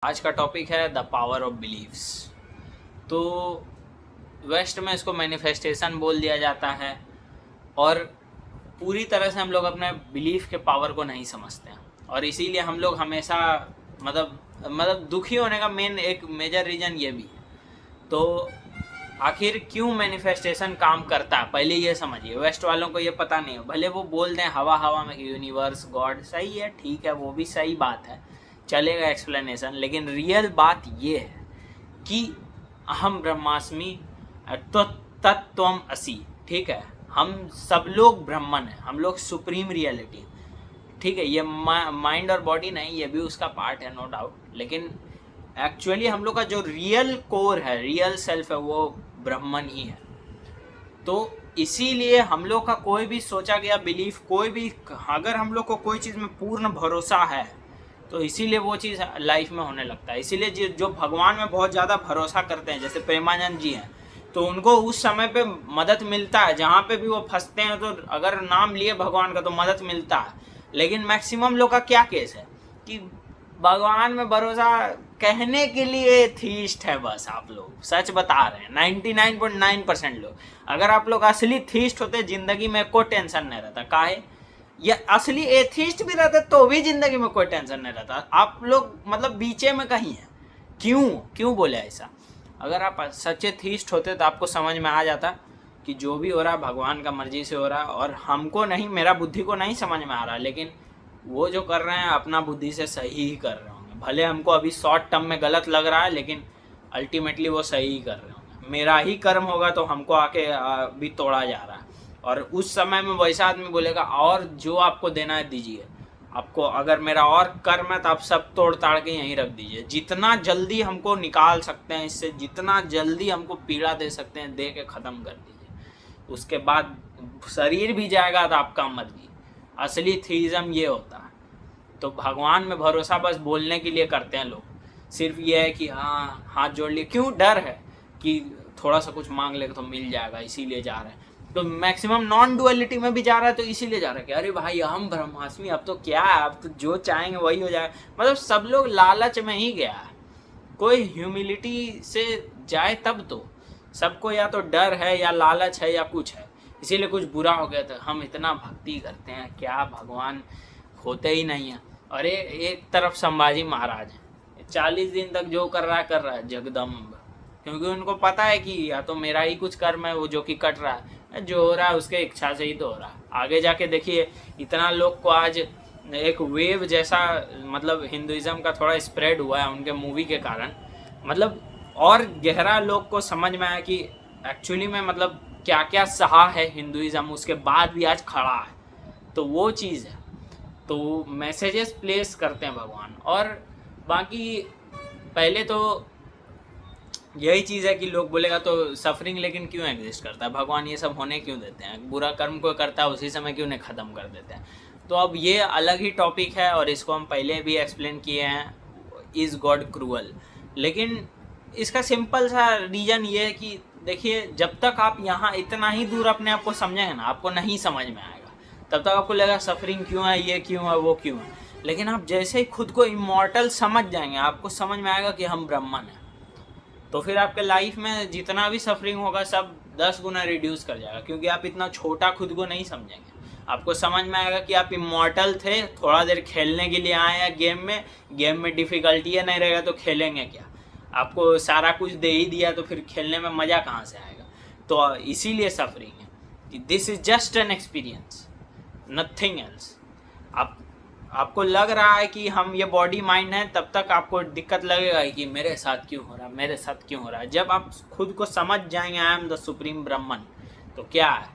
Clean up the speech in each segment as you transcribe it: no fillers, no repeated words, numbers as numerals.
आज का टॉपिक है द पावर ऑफ बिलीव्स। तो वेस्ट में इसको मैनिफेस्टेशन बोल दिया जाता है और पूरी तरह से हम लोग अपने बिलीफ के पावर को नहीं समझते हैं और इसीलिए हम लोग हमेशा मतलब दुखी होने का एक मेजर रीज़न ये भी है। तो आखिर क्यों मैनिफेस्टेशन काम करता है पहले ये समझिए। वेस्ट वालों को ये पता नहीं है, भले वो बोल दें हवा हवा में यूनिवर्स गॉड, सही है, ठीक है, वो भी सही बात है, चलेगा एक्सप्लेनेशन, लेकिन रियल बात ये है कि अहम ब्रह्मास्मि तो तत्त्वम असि। ठीक है, हम सब लोग ब्रह्मन हैं, हम लोग सुप्रीम रियलिटी। ठीक है, ये माइंड और बॉडी नहीं, ये भी उसका पार्ट है, नो डाउट, लेकिन एक्चुअली हम लोग का जो रियल कोर है, रियल सेल्फ है, वो ब्रह्मन ही है। तो इसीलिए हम लोग का कोई भी सोचा गया बिलीफ, कोई भी, अगर हम लोग को कोई चीज़ में पूर्ण भरोसा है तो इसीलिए वो चीज़ लाइफ में होने लगता है। इसीलिए जो भगवान में बहुत ज़्यादा भरोसा करते हैं, जैसे प्रेमानंद जी हैं, तो उनको उस समय पे मदद मिलता है, जहाँ पे भी वो फंसते हैं तो अगर नाम लिए भगवान का तो मदद मिलता है। लेकिन मैक्सिमम लोग का क्या केस है कि भगवान में भरोसा कहने के लिए थीस्ट है, बस आप लोग सच बता रहे हैं 99.9% लोग। अगर आप लोग असली थीस्ट होते, जिंदगी में कोई टेंशन नहीं रहता। काहे? या असली एथिस्ट भी रहते तो भी जिंदगी में कोई टेंशन नहीं रहता। आप लोग मतलब बीचे में कहीं हैं। क्यों बोले ऐसा? अगर आप सच्चे थीस्ट होते तो आपको समझ में आ जाता कि जो भी हो रहा भगवान का मर्जी से हो रहा, और हमको नहीं, मेरा बुद्धि को नहीं समझ में आ रहा, लेकिन वो जो कर रहे हैं अपना बुद्धि से सही ही कर रहे होंगे। भले हमको अभी शॉर्ट टर्म में गलत लग रहा है, लेकिन अल्टीमेटली वो सही ही कर रहे होंगे। मेरा ही कर्म होगा तो हमको आके भी तोड़ा जा रहा है, और उस समय में वैसा आदमी बोलेगा और जो आपको देना है दीजिए, आपको अगर मेरा और कर्म है तो आप सब तोड़ ताड़ के यहीं रख दीजिए। जितना जल्दी हमको निकाल सकते हैं इससे, जितना जल्दी हमको पीड़ा दे सकते हैं दे के ख़त्म कर दीजिए। उसके बाद शरीर भी जाएगा तो आपका मर्जी। असली थीज़म ये होता है। तो भगवान में भरोसा बस बोलने के लिए करते हैं लोग, सिर्फ ये है कि हाँ हाथ जोड़ लिए। क्यों? डर है कि थोड़ा सा कुछ मांग लेगा तो मिल जाएगा, इसीलिए जा रहे हैं। तो मैक्सिमम नॉन डुअलिटी में भी जा रहा है तो इसीलिए जा रहा है कि अरे भाई हम ब्रह्मास्मि, अब तो क्या है, अब तो जो चाहेंगे वही हो जाएगा। मतलब सब लोग लालच में ही गया है। कोई ह्यूमिलिटी से जाए तब तो, सबको या तो डर है या लालच है या कुछ है, इसीलिए कुछ बुरा हो गया तो हम इतना भक्ति करते हैं, क्या भगवान होते ही नहीं है। अरे एक तरफ संभाजी महाराज है, 40 दिन तक जो कर रहा है जगदम्ब, क्योंकि उनको पता है कि या तो मेरा ही कुछ कर्म है वो जो कि कट रहा है, जो हो रहा है उसके इच्छा से ही तो हो रहा है। आगे जाके देखिए इतना लोग को आज एक वेव जैसा मतलब हिंदुइज्म का थोड़ा स्प्रेड हुआ है उनके मूवी के कारण, मतलब और गहरा लोग को समझ में आया कि एक्चुअली में मतलब क्या क्या सहा है हिंदुइज्म, उसके बाद भी आज खड़ा है। तो वो चीज़ है। तो मैसेजेस प्लेस करते हैं भगवान। और बाकी पहले तो यही चीज़ है कि लोग बोलेगा तो सफरिंग लेकिन क्यों एग्जिस्ट करता है, भगवान ये सब होने क्यों देते हैं, बुरा कर्म कोई करता है उसी समय क्यों नहीं ख़त्म कर देते हैं। तो अब ये अलग ही टॉपिक है और इसको हम पहले भी एक्सप्लेन किए हैं, इज़ गॉड क्रूअल। लेकिन इसका सिंपल सा रीज़न ये है कि देखिए जब तक आप यहाँ इतना ही दूर अपने आप को समझेंगे ना, आपको नहीं समझ में आएगा। तब तक आपको लगेगा सफरिंग क्यों है, ये क्यों है, वो क्यों है। लेकिन आप जैसे ही खुद को इमॉर्टल समझ जाएंगे, आपको समझ में आएगा कि हम ब्रह्मन हैं, तो फिर आपके लाइफ में जितना भी सफरिंग होगा सब 10 गुना रिड्यूस कर जाएगा, क्योंकि आप इतना छोटा खुद को नहीं समझेंगे। आपको समझ में आएगा कि आप इमॉर्टल थे, थोड़ा देर खेलने के लिए आए हैं गेम में डिफ़िकल्टी है, नहीं रहेगा तो खेलेंगे क्या। आपको सारा कुछ दे ही दिया तो फिर खेलने में मज़ा कहाँ से आएगा। तो इसीलिए सफरिंग है कि this is just an experience, nothing else. आपको लग रहा है कि हम ये बॉडी माइंड है, तब तक आपको दिक्कत लगेगा कि मेरे साथ क्यों हो रहा है, मेरे साथ क्यों हो रहा है। जब आप खुद को समझ जाएंगे आई एम द सुप्रीम ब्रह्मन, तो क्या है,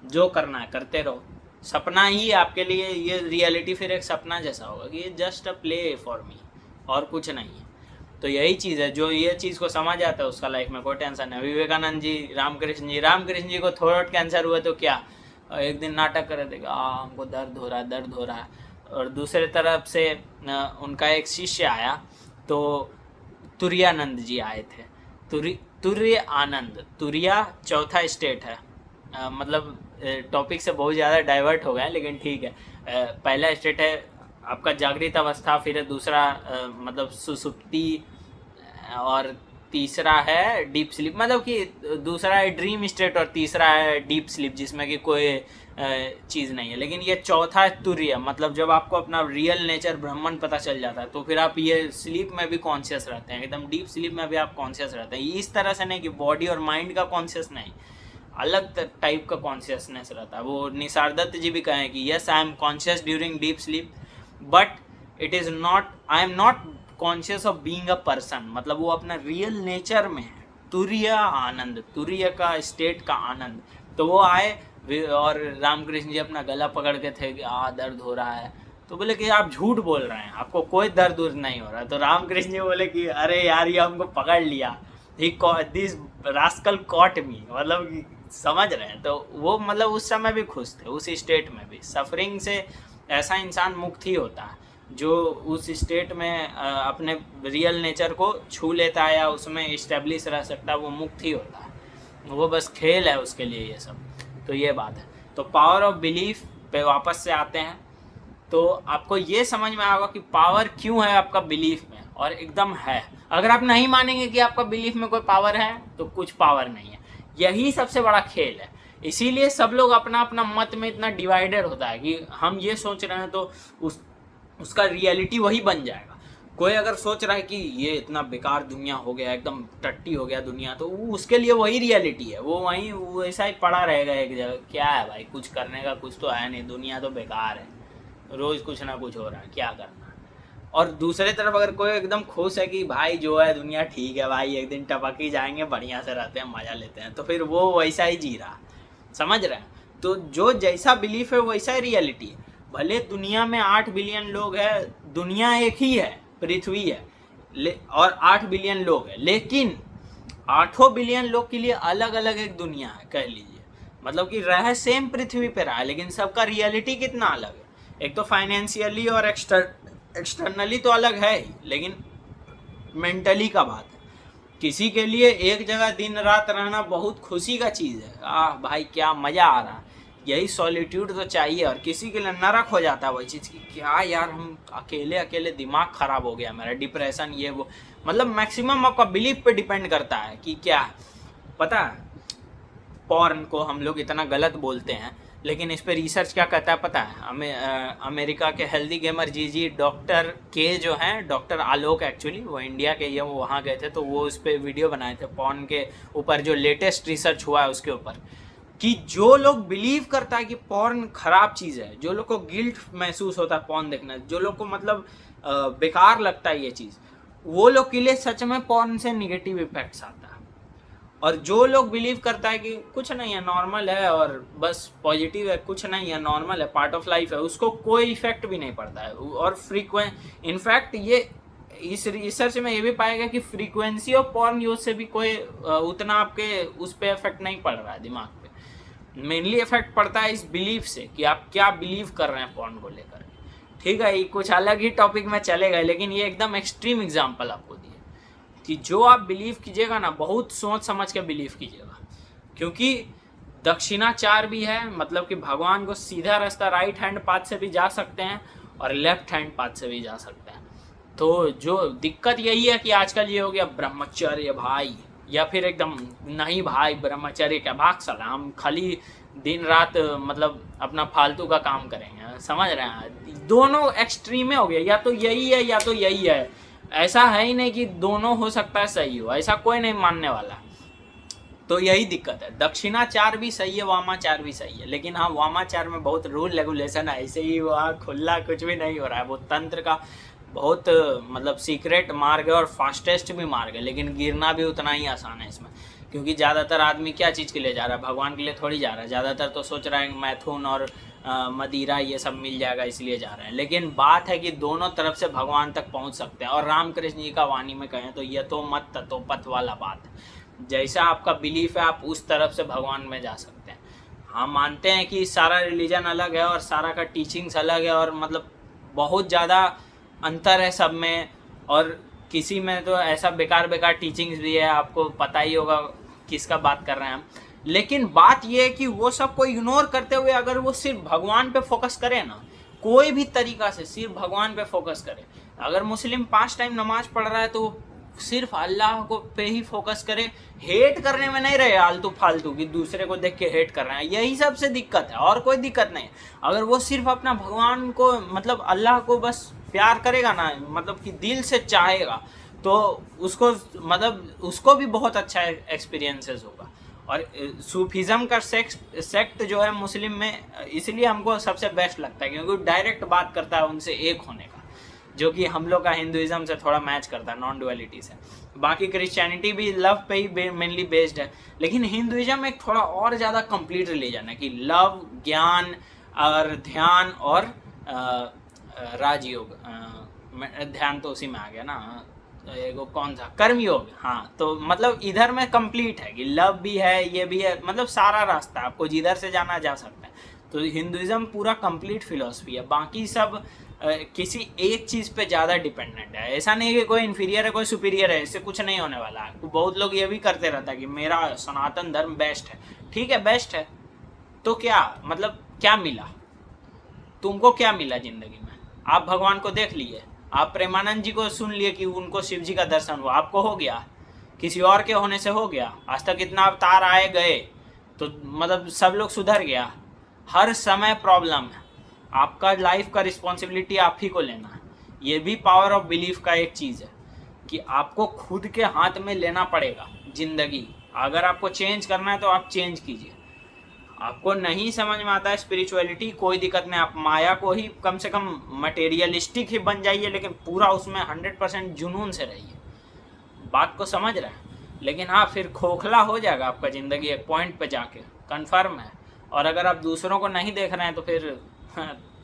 जो करना है करते रहो। सपना ही आपके लिए, ये रियलिटी फिर एक सपना जैसा होगा कि ये just a play for me, और कुछ नहीं है। तो यही चीज़ है, जो ये चीज़ को समझ आता है उसका लाइफ में कोई टेंशन है। विवेकानंद जी, रामकृष्ण जी को थ्रोट कैंसर हुआ तो क्या, एक दिन नाटक कर रहे थे, हमको दर्द हो रहा है। और दूसरे तरफ से उनका एक शिष्य आया, तो तुरानंद जी आए थे। तुर्य आनंद, तुरिया चौथा स्टेट है। मतलब टॉपिक से बहुत ज़्यादा डाइवर्ट हो गए, लेकिन ठीक है। पहला स्टेट है आपका जागृत अवस्था, फिर दूसरा मतलब सुसुप्ति, और तीसरा है डीप स्लीप, मतलब कि दूसरा है ड्रीम स्टेट और तीसरा है डीप स्लीप जिसमें कि कोई चीज़ नहीं है। लेकिन ये चौथा है तुर्य, मतलब जब आपको अपना रियल नेचर ब्रह्मन पता चल जाता है तो फिर आप ये स्लीप में भी कॉन्शियस रहते हैं, एकदम डीप स्लीप में भी आप कॉन्शियस रहते हैं। इस तरह से नहीं कि बॉडी और माइंड का कॉन्शियस नहीं, अलग टाइप का कॉन्शियसनेस रहता है। वो निसार दत्त जी भी कहें कि yes I am conscious during deep sleep but it is not, I am not conscious of being a person, मतलब वो अपना रियल नेचर में है। तुर्य आनंद, तुर्य का स्टेट का आनंद। तो वो आए और रामकृष्ण जी अपना गला पकड़ के थे कि दर्द हो रहा है, तो बोले कि आप झूठ बोल रहे हैं, आपको कोई दर्द उर्द नहीं हो रहा। तो रामकृष्ण जी बोले कि अरे यार ये हमको पकड़ लिया, दिस रास्कल कॉट मी, मतलब कि समझ रहे हैं। तो वो मतलब उस समय भी खुश थे, उस स्टेट में भी। सफरिंग से ऐसा इंसान मुक्त ही होता है जो उस स्टेट में अपने रियल नेचर को छू लेता है या उसमें इस्टेब्लिश रह सकता है, वो मुक्त ही होता है। वो बस खेल है उसके लिए ये सब। तो ये बात है। तो पावर ऑफ बिलीफ पे वापस से आते हैं। तो आपको ये समझ में आएगा कि पावर क्यों है आपका बिलीफ में, और एकदम है। अगर आप नहीं मानेंगे कि आपका बिलीफ में कोई पावर है तो कुछ पावर नहीं है। यही सबसे बड़ा खेल है। इसीलिए सब लोग अपना अपना मत में इतना डिवाइडेड होता है कि हम ये सोच रहे हैं तो उसका रियलिटी वही बन जाएगा। कोई अगर सोच रहा है कि ये इतना बेकार दुनिया हो गया, एकदम टट्टी हो गया दुनिया, तो वो उसके लिए वही रियलिटी है, वो वहीं वैसा ही पड़ा रहेगा एक जगह। क्या है भाई, कुछ करने का कुछ तो है नहीं, दुनिया तो बेकार है, रोज़ कुछ ना कुछ हो रहा है, क्या करना। और दूसरे तरफ अगर कोई एकदम खुश है कि भाई जो है दुनिया ठीक है भाई, एक दिन टपक ही जाएंगे, बढ़िया से रहते हैं, मज़ा लेते हैं, तो फिर वो वैसा ही जी रहा, समझ रहे हैं। तो जो जैसा बिलीफ है वैसा ही रियलिटी है। भले दुनिया में 8 बिलियन लोग हैं, दुनिया एक ही है, पृथ्वी है, और 8 बिलियन लोग हैं, लेकिन 8 बिलियन लोग के लिए अलग अलग एक दुनिया है, कह लीजिए। मतलब कि रह सेम पृथ्वी पे रहा है, लेकिन सबका रियलिटी कितना अलग है। एक तो फाइनेंशियली और एक्सटर्नली तो अलग है ही, लेकिन मेंटली का बात है। किसी के लिए एक जगह दिन रात रहना बहुत खुशी का चीज़ है, भाई क्या मज़ा आ रहा है, यही सॉलिट्यूड तो चाहिए। और किसी के लिए नरक हो जाता है वही चीज़ की, क्या यार हम अकेले अकेले, दिमाग ख़राब हो गया मेरा, डिप्रेशन ये वो। मतलब मैक्सिमम आपका बिलीफ पे डिपेंड करता है कि क्या है। पता है, पॉर्न को हम लोग इतना गलत बोलते हैं, लेकिन इस पे रिसर्च क्या कहता है पता है। अमेरिका के हेल्दी गेमर जी डॉक्टर के जो हैं, डॉक्टर आलोक, एक्चुअली वो इंडिया के, ये वो वहाँ गए थे, तो वो उस पर वीडियो बनाए थे पॉर्न के ऊपर, जो लेटेस्ट रिसर्च हुआ है उसके ऊपर, कि जो लोग बिलीव करता है कि पॉर्न खराब चीज़ है, जो लोग को गिल्ट महसूस होता है पॉर्न देखना, जो लोग को मतलब बेकार लगता है ये चीज़, वो लोग के लिए सच में पॉर्न से निगेटिव इफेक्ट्स आता है। और जो लोग बिलीव करता है कि कुछ नहीं है, नॉर्मल है और बस पॉजिटिव है, कुछ नहीं है, नॉर्मल है, पार्ट ऑफ लाइफ है, उसको कोई इफेक्ट भी नहीं पड़ता है। और इनफैक्ट ये इस रिसर्च में ये भी पाया गया कि फ्रीक्वेंसी ऑफ पॉर्न यूज से भी कोई उतना आपके उस पर इफेक्ट नहीं पड़ रहा है दिमाग पे। मेनली इफेक्ट पड़ता है इस बिलीफ से कि आप क्या बिलीव कर रहे हैं पॉर्न को लेकर। ठीक है, ये कुछ अलग ही टॉपिक में चले गए, लेकिन ये एकदम एक्सट्रीम एग्जाम्पल आपको दिए कि जो आप बिलीव कीजिएगा ना, बहुत सोच समझ के बिलीव कीजिएगा। क्योंकि दक्षिणाचार भी है, मतलब कि भगवान को सीधा रास्ता राइट हैंड पाथ से भी जा सकते हैं और लेफ्ट हैंड पाथ से भी जा सकते हैं। तो जो दिक्कत यही है कि आजकल ये हो गया ब्रह्मचर्य भाई, या फिर एकदम नहीं भाई ब्रह्मचर्य क्या, भाग साला, हम खाली दिन रात मतलब अपना फालतू का काम करेंगे, समझ रहे हैं। दोनों एक्सट्रीम हो गया, या तो यही है या तो यही है। ऐसा है ही नहीं कि दोनों हो सकता है सही हो, ऐसा कोई नहीं मानने वाला। तो यही दिक्कत है, दक्षिणाचार भी सही है, वामाचार भी सही है, लेकिन हाँ वामाचार में बहुत रूल रेगुलेशन है, ऐसे ही वहाँ खुला कुछ भी नहीं हो रहा है। वो तंत्र का बहुत मतलब सीक्रेट मार्ग है और फास्टेस्ट भी मार्ग है, लेकिन गिरना भी उतना ही आसान है इसमें। क्योंकि ज़्यादातर आदमी क्या चीज़ के लिए जा रहा है, भगवान के लिए थोड़ी जा रहा है। ज़्यादातर तो सोच रहा है मैथुन और मदिरा ये सब मिल जाएगा इसलिए जा रहे हैं। लेकिन बात है कि दोनों तरफ से भगवान तक पहुंच सकते हैं। और रामकृष्ण जी का वाणी में कहें तो ये तो मत ततो पथ वाला बात है, जैसा आपका बिलीफ है आप उस तरफ से भगवान में जा सकते हैं। हम मानते हैं कि सारा रिलीजन अलग है और सारा का टीचिंग्स अलग है, और मतलब बहुत ज़्यादा अंतर है सब में, और किसी में तो ऐसा बेकार बेकार टीचिंग्स भी है, आपको पता ही होगा किसका बात कर रहे हैं हम। लेकिन बात यह है कि वो सब को इग्नोर करते हुए अगर वो सिर्फ भगवान पे फोकस करे ना, कोई भी तरीका से सिर्फ भगवान पे फोकस करे। अगर मुस्लिम 5 टाइम नमाज पढ़ रहा है तो वो सिर्फ अल्लाह को पे ही फोकस करे, हेट करने में नहीं रहे आलतू फालतू कि दूसरे को देख के हेट कर रहे हैं, यही सबसे दिक्कत है और कोई दिक्कत नहीं है। अगर वो सिर्फ अपना भगवान को मतलब अल्लाह को बस प्यार करेगा ना, मतलब कि दिल से चाहेगा, तो उसको मतलब उसको भी बहुत अच्छा एक्सपीरियंसेस होगा। और सूफिज़म का सेक्ट जो है मुस्लिम में इसलिए हमको सबसे बेस्ट लगता है क्योंकि डायरेक्ट बात करता है उनसे एक होने का, जो कि हम लोग का हिंदुइज्म से थोड़ा मैच करता है, नॉन डुअलिटी से। बाकी क्रिश्चियनिटी भी लव पे ही मेनली बेस्ड है, लेकिन हिंदुइज्म एक थोड़ा और ज़्यादा कंप्लीट रिलीजन है कि लव, ज्ञान और ध्यान और राजयोग, ध्यान तो उसी में आ गया ना, एगो कौन सा कर्मयोग। हाँ, तो मतलब इधर में कंप्लीट है कि लव भी है, ये भी है, मतलब सारा रास्ता आपको जिधर से जाना जा सकता है। तो हिंदुइज्म पूरा कंप्लीट फिलॉसफी है, बाकी सब किसी एक चीज़ पे ज़्यादा डिपेंडेंट है। ऐसा नहीं है कि कोई इन्फीरियर है कोई सुपीरियर है, इससे कुछ नहीं होने वाला है। बहुत लोग ये भी करते रहता है कि मेरा सनातन धर्म बेस्ट है। ठीक है, बेस्ट है तो क्या मतलब क्या मिला तुमको, क्या मिला ज़िंदगी में? आप भगवान को देख लिए, आप प्रेमानंद जी को सुन लिए कि उनको शिव जी का दर्शन हुआ, आपको हो गया, किसी और के होने से हो गया। आज तक इतना अवतार आए गए तो मतलब सब लोग सुधर गया। हर समय प्रॉब्लम है, आपका लाइफ का रिस्पॉन्सिबिलिटी आप ही को लेना है। ये भी पावर ऑफ बिलीफ का एक चीज़ है कि आपको खुद के हाथ में लेना पड़ेगा ज़िंदगी। अगर आपको चेंज करना है तो आप चेंज कीजिए। आपको नहीं समझ में आता है स्पिरिचुअलिटी, कोई दिक्कत नहीं, आप माया को ही कम से कम मटेरियलिस्टिक ही बन जाइए, लेकिन पूरा उसमें 100% जुनून से रहिए। बात को समझ रहे हैं? लेकिन हाँ, फिर खोखला हो जाएगा आपका ज़िंदगी एक पॉइंट पे जाके, कंफर्म है। और अगर आप दूसरों को नहीं देख रहे हैं तो फिर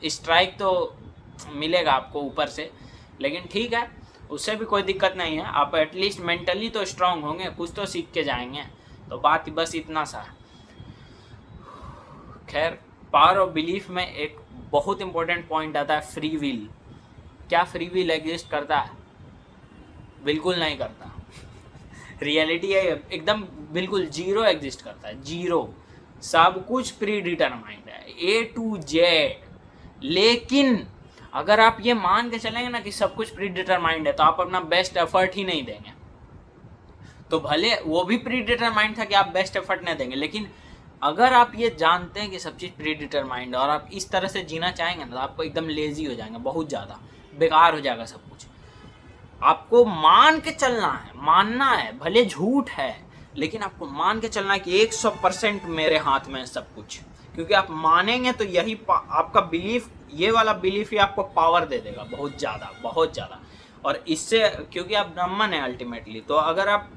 स्ट्राइक तो मिलेगा आपको ऊपर से, लेकिन ठीक है, उससे भी कोई दिक्कत नहीं है। आप एटलीस्ट मेंटली तो स्ट्रांग होंगे, कुछ तो सीख के जाएंगे। तो बात बस इतना सा है। खैर, पावर ऑफ बिलीफ में एक बहुत इंपॉर्टेंट पॉइंट आता है, फ्री विल। क्या फ्री विल एग्जिस्ट करता है? बिल्कुल नहीं करता। रियलिटी है एकदम बिल्कुल जीरो एग्जिस्ट करता है, जीरो। सब कुछ प्री डिटरमाइंड है, A to Z। लेकिन अगर आप ये मान के चलेंगे ना कि सब कुछ प्री डिटरमाइंड है, तो आप अपना बेस्ट एफर्ट ही नहीं देंगे। तो भले वो भी प्री डिटरमाइंड था कि आप बेस्ट एफर्ट नहीं देंगे, लेकिन अगर आप ये जानते हैं कि सब चीज़ प्री डिटरमाइंड है और आप इस तरह से जीना चाहेंगे ना, तो आपको एकदम लेजी हो जाएंगे, बहुत ज़्यादा बेकार हो जाएगा सब कुछ। आपको मान के चलना है, मानना है, भले झूठ है, लेकिन आपको मान के चलना है कि 100% मेरे हाथ में है सब कुछ। क्योंकि आप मानेंगे तो यही आपका बिलीफ, ये वाला बिलीफ ही आपको पावर दे देगा, बहुत ज़्यादा, बहुत ज़्यादा। और इससे, क्योंकि आप ब्राह्मण है अल्टीमेटली, तो अगर आप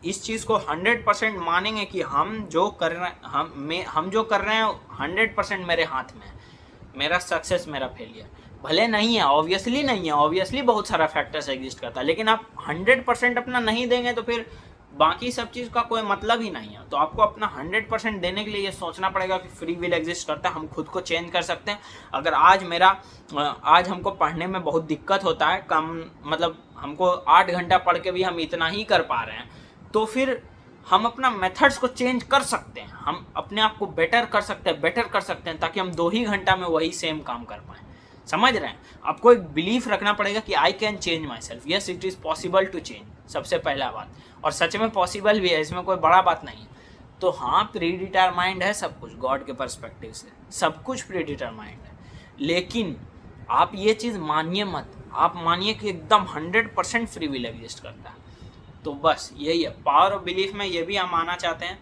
इस चीज़ को 100% मानेंगे कि हम जो कर रहे हैं, हम जो कर रहे हैं 100% मेरे हाथ में है, मेरा सक्सेस, मेरा फेलियर भले नहीं है, ऑब्वियसली नहीं है, ऑब्वियसली बहुत सारा फैक्टर्स एग्जिस्ट करता है, लेकिन आप 100% अपना नहीं देंगे तो फिर बाकी सब चीज़ का कोई मतलब ही नहीं है। तो आपको अपना 100% देने के लिए ये सोचना पड़ेगा कि फ्री विल एग्जिस्ट करता है, हम खुद को चेंज कर सकते हैं। अगर आज हमको पढ़ने में बहुत दिक्कत होता है, कम मतलब हमको 8 घंटा पढ़ के भी हम इतना ही कर पा रहे हैं, तो फिर हम अपना मेथड्स को चेंज कर सकते हैं, हम अपने आप को बेटर कर सकते हैं ताकि हम 2 ही घंटा में वही सेम काम कर पाएँ। समझ रहे हैं? आपको एक बिलीफ रखना पड़ेगा कि I can change myself, yes it is possible to change, सबसे पहला बात। और सच में पॉसिबल भी है, इसमें कोई बड़ा बात नहीं है। तो हाँ, प्री डिटरमाइंड है सब कुछ, गॉड के पर्सपेक्टिव से सब कुछ प्री डिटरमाइंड है, लेकिन आप ये चीज़ मानिए मत, आप मानिए कि एकदम 100% फ्री विल एग्जिस्ट करता है। तो बस यही है पावर ऑफ बिलीफ में। ये भी हम मानना चाहते हैं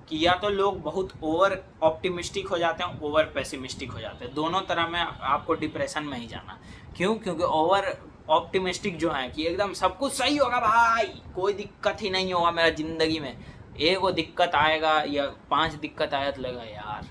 कि या तो लोग बहुत ओवर ऑप्टिमिस्टिक हो जाते हैं, ओवर पेसिमिस्टिक हो जाते हैं, दोनों तरह में आपको डिप्रेशन में ही जाना। क्यों? क्योंकि ओवर ऑप्टिमिस्टिक जो है कि एकदम सब कुछ सही होगा भाई, कोई दिक्कत ही नहीं होगा मेरा ज़िंदगी में, एक वो दिक्कत आएगा या 5 दिक्कत आया तो लगेगा यार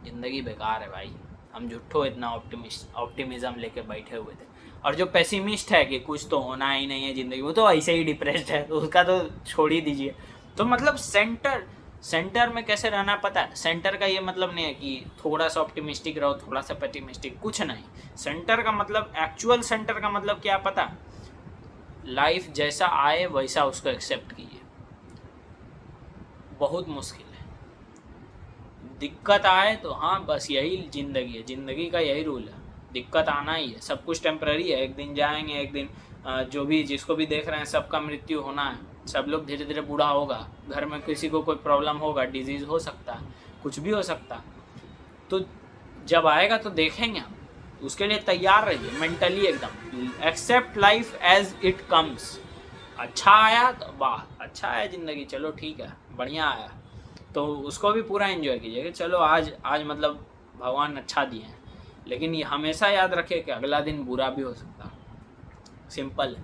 ज़िंदगी बेकार है भाई, हम झूठो इतना ऑप्टिमिज्म लेके बैठे हुए थे। और जो पेसिमिस्ट है कि कुछ तो होना ही नहीं है ज़िंदगी, वो तो ऐसे ही डिप्रेस्ड है, तो उसका तो छोड़ ही दीजिए। तो मतलब सेंटर में कैसे रहना पता है? सेंटर का ये मतलब नहीं है कि थोड़ा सा ऑप्टिमिस्टिक रहो, थोड़ा सा पेसिमिस्टिक, कुछ नहीं। सेंटर का मतलब, एक्चुअल सेंटर का मतलब क्या पता? लाइफ जैसा आए वैसा उसको एक्सेप्ट कीजिए। बहुत मुश्किल है, दिक्कत आए तो हाँ बस यही ज़िंदगी है, ज़िंदगी का यही रूल है, दिक्कत आना ही है, सब कुछ टेम्पररी है, एक दिन जाएंगे, एक दिन जो भी जिसको भी देख रहे हैं सबका मृत्यु होना है, सब लोग धीरे धीरे बूढ़ा होगा, घर में किसी को कोई प्रॉब्लम होगा, डिजीज़ हो सकता है, कुछ भी हो सकता है। तो जब आएगा तो देखेंगे हम, उसके लिए तैयार रहिए मेंटली एकदम। Accept life as it comes. अच्छा आया तो वाह, अच्छा है ज़िंदगी, चलो ठीक है, बढ़िया आया, तो उसको भी पूरा एंजॉय कीजिए कि चलो आज मतलब भगवान अच्छा दिए हैं। लेकिन ये हमेशा याद रखिए कि अगला दिन बुरा भी हो सकता है। सिंपल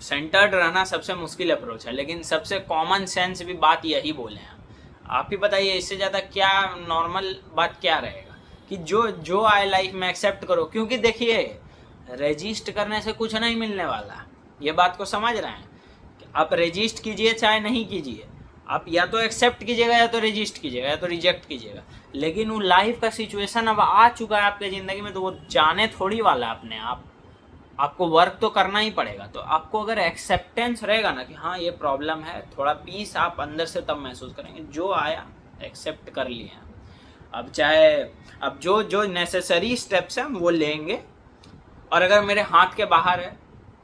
सेंटर्ड रहना सबसे मुश्किल अप्रोच है, लेकिन सबसे कॉमन सेंस भी बात यही बोले हैं। आप ही बताइए इससे ज़्यादा क्या नॉर्मल बात क्या रहेगा कि जो आए लाइफ में एक्सेप्ट करो। क्योंकि देखिए रजिस्ट करने से कुछ नहीं मिलने वाला, ये बात को समझ रहे हैं कि आप रजिस्ट कीजिए चाहे नहीं कीजिए, आप या तो एक्सेप्ट कीजिएगा या तो रजिस्ट कीजिएगा या तो रिजेक्ट कीजिएगा। लेकिन वो लाइफ का सिचुएशन अब आ चुका है आपके ज़िंदगी में, तो वो जाने थोड़ी वाला अपने आप, आपको वर्क तो करना ही पड़ेगा। तो आपको अगर एक्सेप्टेंस रहेगा ना कि हाँ ये प्रॉब्लम है, थोड़ा पीस आप अंदर से तब महसूस करेंगे। जो आया एक्सेप्ट कर लिए, अब चाहे अब जो नेसेसरी स्टेप्स हैं वो लेंगे, और अगर मेरे हाथ के बाहर है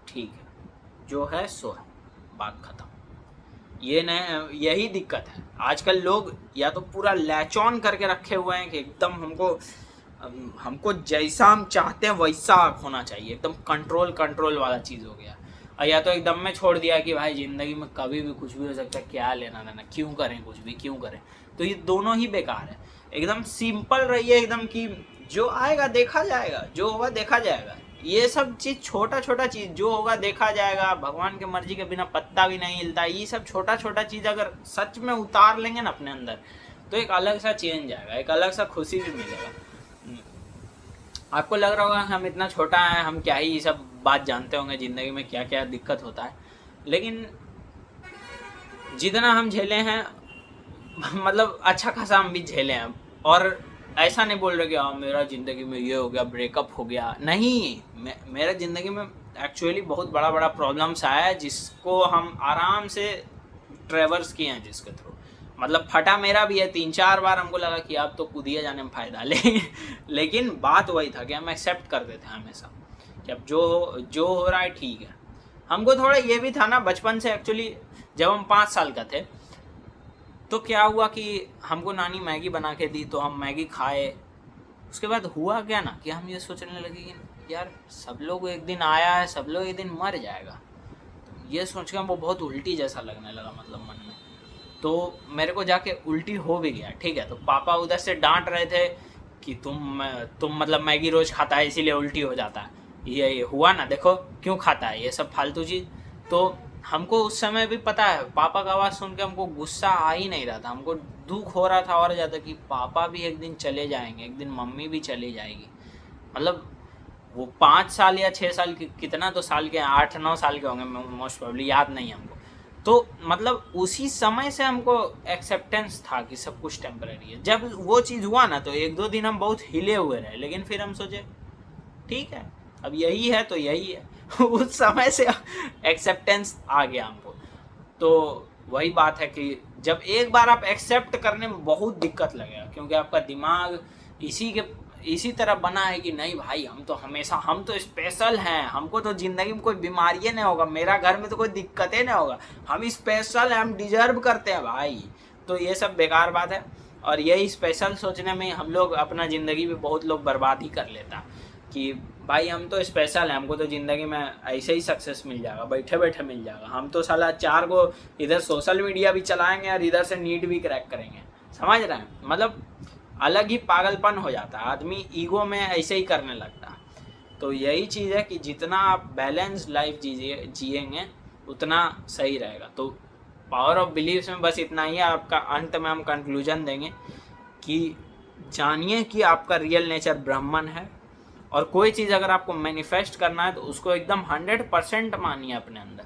ठीक है, जो है सो है, बात खत्म। ये नहीं, यही दिक्कत है आजकल। लोग या तो पूरा लैच ऑन करके रखे हुए हैं कि एकदम हमको जैसा हम चाहते हैं वैसा होना चाहिए, एकदम कंट्रोल वाला चीज़ हो गया। और या तो एकदम में छोड़ दिया कि भाई ज़िंदगी में कभी भी कुछ भी हो सकता है, क्या लेना देना, क्यों करें कुछ भी, क्यों करें। तो ये दोनों ही बेकार है। एकदम सिंपल रहिए एकदम कि जो आएगा देखा जाएगा, जो होगा देखा जाएगा। ये सब चीज़ छोटा चीज़ जो होगा देखा जाएगा, भगवान की मर्जी के बिना पत्ता भी नहीं हिलता। ये सब छोटा चीज़ अगर सच में उतार लेंगे ना अपने अंदर, तो एक अलग सा चेंज आएगा, एक अलग सा खुशी भी मिलेगा। आपको लग रहा होगा हम इतना छोटा है, हम क्या ही ये सब बात जानते होंगे ज़िंदगी में क्या क्या दिक्कत होता है। लेकिन जितना हम झेले हैं मतलब अच्छा खासा हम भी झेले हैं। और ऐसा नहीं बोल रहे कि हाँ मेरा ज़िंदगी में ये हो गया, ब्रेकअप हो गया, नहीं। मेरा ज़िंदगी में एक्चुअली बहुत बड़ा प्रॉब्लम्स आया है, जिसको हम आराम से ट्रेवर्स किए हैं, जिसके थ्रू मतलब फटा मेरा भी है 3-4 बार। हमको लगा कि अब तो कूदिए जाने में फ़ायदा, लेकिन बात वही था कि हम एक्सेप्ट करते थे हमेशा कि अब जो हो रहा है ठीक है। हमको थोड़ा ये भी था ना बचपन से, एक्चुअली जब हम 5 साल का थे तो क्या हुआ कि हमको नानी मैगी बना के दी, तो हम मैगी खाए। उसके बाद हुआ क्या ना कि हम ये सोचने लगे कि यार सब लोग एक दिन आया है, सब लोग एक दिन मर जाएगा। तो ये सोच के हमको बहुत उल्टी जैसा लगने लगा, मतलब मन में। तो मेरे को जाके उल्टी हो भी गया, ठीक है। तो पापा उधर से डांट रहे थे कि तुम मतलब मैगी रोज़ खाता है इसीलिए उल्टी हो जाता है। ये हुआ ना, देखो क्यों खाता है ये सब फालतू चीज़। तो हमको उस समय भी पता है, पापा का आवाज़ सुन के हमको गुस्सा आ ही नहीं रहा था, हमको दुख हो रहा था और ज़्यादा कि पापा भी एक दिन चले जाएंगे, एक दिन मम्मी भी चली जाएगी। मतलब वो 5 साल या 6 साल कितना तो साल के 8-9 साल के होंगे मोस्ट प्रोबेबली, याद नहीं हमको। तो मतलब उसी समय से हमको एक्सेप्टेंस था कि सब कुछ टेम्पररी है। जब वो चीज़ हुआ ना तो 1-2 दिन हम बहुत हिले हुए रहे, लेकिन फिर हम सोचे ठीक है अब यही है तो यही है। उस समय से एक्सेप्टेंस आ गया हमको। तो वही बात है कि जब एक बार आप एक्सेप्ट करने में बहुत दिक्कत लगेगा, क्योंकि आपका दिमाग इसी तरह बना है कि नहीं भाई हम तो हमेशा, हम तो स्पेशल हैं, हमको तो ज़िंदगी में कोई बीमारी नहीं होगा, मेरा घर में तो कोई दिक्कत ही नहीं होगा, हम स्पेशल हैं, हम डिजर्व करते हैं भाई। तो ये सब बेकार बात है। और यही स्पेशल सोचने में हम लोग अपना ज़िंदगी में बहुत लोग बर्बाद ही कर लेता कि भाई हम तो स्पेशल हैं, हमको तो ज़िंदगी में ऐसे ही सक्सेस मिल जाएगा, बैठे बैठे मिल जाएगा। हम तो साला 4 को इधर सोशल मीडिया भी चलाएंगे और इधर से नीट भी क्रैक करेंगे, समझ रहे हैं। मतलब अलग ही पागलपन हो जाता है, आदमी ईगो में ऐसे ही करने लगता है। तो यही चीज़ है कि जितना आप बैलेंस लाइफ जिएंगे उतना सही रहेगा। तो पावर ऑफ बिलीव्स में बस इतना ही है। आपका अंत में हम कंक्लूजन देंगे कि जानिए कि आपका रियल नेचर ब्राह्मण है, और कोई चीज़ अगर आपको मैनिफेस्ट करना है तो उसको एकदम 100% मानिए अपने अंदर।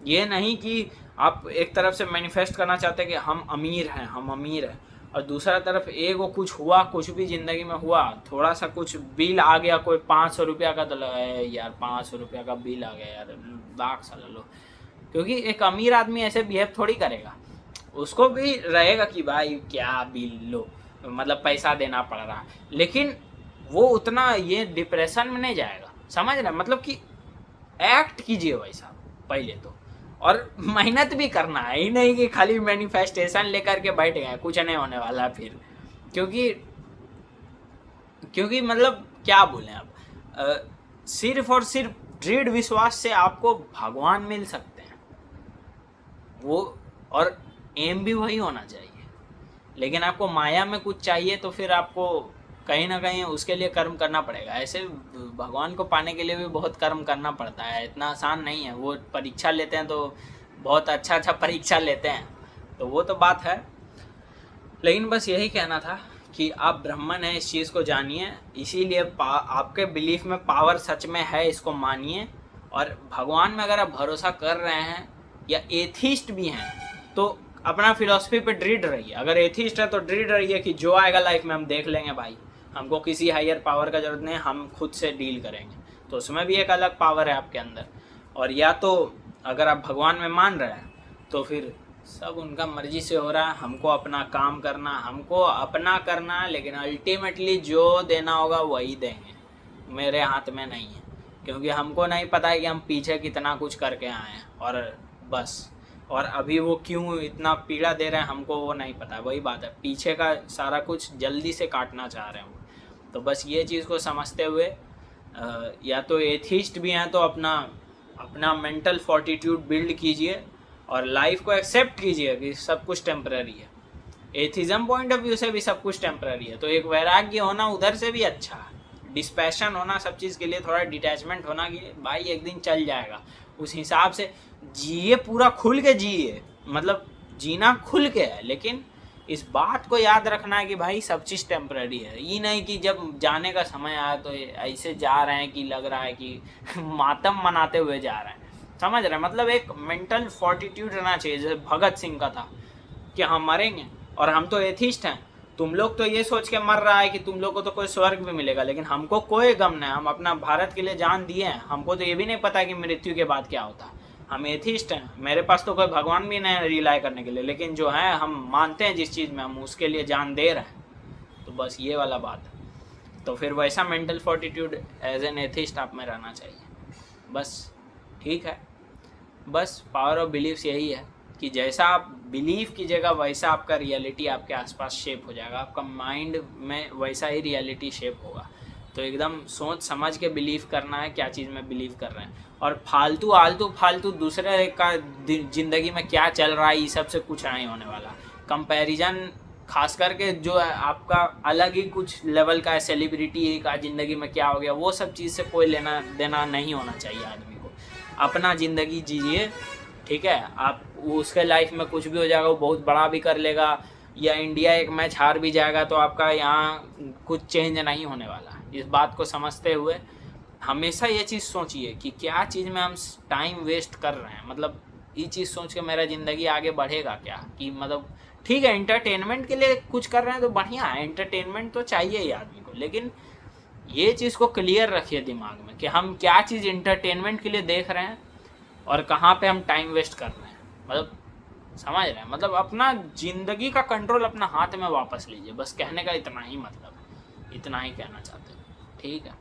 ये नहीं कि आप एक तरफ से मैनिफेस्ट करना चाहते हैं कि हम अमीर हैं, और दूसरा तरफ एगो कुछ हुआ, कुछ भी ज़िंदगी में हुआ, थोड़ा सा कुछ बिल आ गया कोई 500 रुपया का, तो यार 500 रुपया का बिल आ गया यार, लाख साला लो। क्योंकि एक अमीर आदमी ऐसे बिहेव थोड़ी करेगा, उसको भी रहेगा कि भाई क्या बिल लो, मतलब पैसा देना पड़ रहा है। लेकिन वो उतना ये डिप्रेशन में नहीं जाएगा, समझ रहे, मतलब कि एक्ट कीजिए भाई साहब पहले तो, और मेहनत भी करना है, ही नहीं कि खाली मैनिफेस्टेशन लेकर के बैठ गए, कुछ नहीं होने वाला फिर। क्योंकि मतलब क्या बोलें अब, सिर्फ और सिर्फ दृढ़ विश्वास से आपको भगवान मिल सकते हैं वो, और एम भी वही होना चाहिए। लेकिन आपको माया में कुछ चाहिए तो फिर आपको कहीं ना कहीं उसके लिए कर्म करना पड़ेगा। ऐसे भगवान को पाने के लिए भी बहुत कर्म करना पड़ता है, इतना आसान नहीं है। वो परीक्षा लेते हैं तो बहुत अच्छा परीक्षा लेते हैं, तो वो तो बात है। लेकिन बस यही कहना था कि आप ब्राह्मण हैं, इस चीज़ को जानिए, इसीलिए आपके बिलीफ में पावर सच में है, इसको मानिए। और भगवान में अगर आप भरोसा कर रहे हैं या एथिस्ट भी हैं तो अपना फिलॉसफी पे दृढ़ रहिए। अगर एथिस्ट है तो दृढ़ रहिए कि जो आएगा लाइफ में हम देख लेंगे भाई, हमको किसी हायर पावर का जरूरत नहीं, हम खुद से डील करेंगे। तो उसमें भी एक अलग पावर है आपके अंदर। और या तो अगर आप भगवान में मान रहे हैं तो फिर सब उनका मर्जी से हो रहा है, हमको अपना काम करना, हमको अपना करना, लेकिन अल्टीमेटली जो देना होगा वही देंगे, मेरे हाथ में नहीं है। क्योंकि हमको नहीं पता है कि हम पीछे कितना कुछ करके आए हैं, और बस, और अभी वो क्यों इतना पीड़ा दे रहे हैं हमको वो नहीं पता। वही बात है, पीछे का सारा कुछ जल्दी से काटना चाह रहे हैं। तो बस ये चीज़ को समझते हुए या तो एथिस्ट भी हैं तो अपना मेंटल फोर्टिट्यूड बिल्ड कीजिए और लाइफ को एक्सेप्ट कीजिए कि सब कुछ टेम्पररी है। एथिज्म पॉइंट ऑफ व्यू से भी सब कुछ टेम्पररी है, तो एक वैराग्य होना उधर से भी अच्छा है, डिस्पैशन होना सब चीज़ के लिए, थोड़ा डिटैचमेंट होना कि भाई एक दिन चल जाएगा, उस हिसाब से जिए, पूरा खुल के जिए, मतलब जीना खुल के है। लेकिन इस बात को याद रखना है कि भाई सब चीज़ टेम्पररी है, ये नहीं कि जब जाने का समय आया तो ऐसे जा रहे हैं कि लग रहा है कि मातम मनाते हुए जा रहे हैं, समझ रहे हैं। मतलब एक मेंटल फोर्टिट्यूड रहना चाहिए, जैसे भगत सिंह का था कि हम मरेंगे, और हम तो एथिस्ट हैं, तुम लोग तो ये सोच के मर रहा है कि तुम लोग को तो कोई स्वर्ग भी मिलेगा, लेकिन हमको कोई गम नहीं, हम अपना भारत के लिए जान दिए हैं, हमको तो ये भी नहीं पता कि मृत्यु के बाद क्या होता है। हम एथिस्ट हैं, मेरे पास तो कोई भगवान भी नहीं रिलाई करने के लिए, लेकिन जो है हम मानते हैं जिस चीज़ में, हम उसके लिए जान दे रहे हैं। तो बस ये वाला बात है। तो फिर वैसा mental fortitude as an atheist आप में रहना चाहिए, बस ठीक है। बस पावर ऑफ बिलीव्स यही है कि जैसा आप बिलीव कीजिएगा वैसा आपका रियलिटी आपके आसपास शेप हो जाएगा, आपका माइंड में वैसा ही रियलिटी शेप होगा। तो एकदम सोच समझ के बिलीव करना है क्या चीज़ में बिलीव कर रहे हैं, और फालतू दूसरे का ज़िंदगी में क्या चल रहा है ये सब से कुछ नहीं होने वाला। कंपैरिजन खास करके जो है आपका अलग ही कुछ लेवल का है, सेलिब्रिटी का ज़िंदगी में क्या हो गया, वो सब चीज़ से कोई लेना देना नहीं होना चाहिए आदमी को। अपना ज़िंदगी जीजिए, ठीक है। आप उसके लाइफ में कुछ भी हो जाएगा, वो बहुत बड़ा भी कर लेगा, या इंडिया एक मैच हार भी जाएगा तो आपका यहाँ कुछ चेंज नहीं होने वाला। इस बात को समझते हुए हमेशा ये चीज़ सोचिए कि क्या चीज़ में हम टाइम वेस्ट कर रहे हैं, मतलब ये चीज़ सोच के मेरा ज़िंदगी आगे बढ़ेगा क्या, कि मतलब ठीक है एंटरटेनमेंट के लिए कुछ कर रहे हैं तो बढ़िया है, एंटरटेनमेंट तो चाहिए ही आदमी को, लेकिन ये चीज़ को क्लियर रखिए दिमाग में कि हम क्या चीज़ एंटरटेनमेंट के लिए देख रहे हैं और कहाँ पे हम टाइम वेस्ट कर रहे हैं। मतलब समझ रहे हैं, मतलब अपना ज़िंदगी का कंट्रोल अपना हाथ में वापस लीजिए, बस कहने का इतना ही मतलब है, इतना ही कहना चाहते हैं, ठीक है।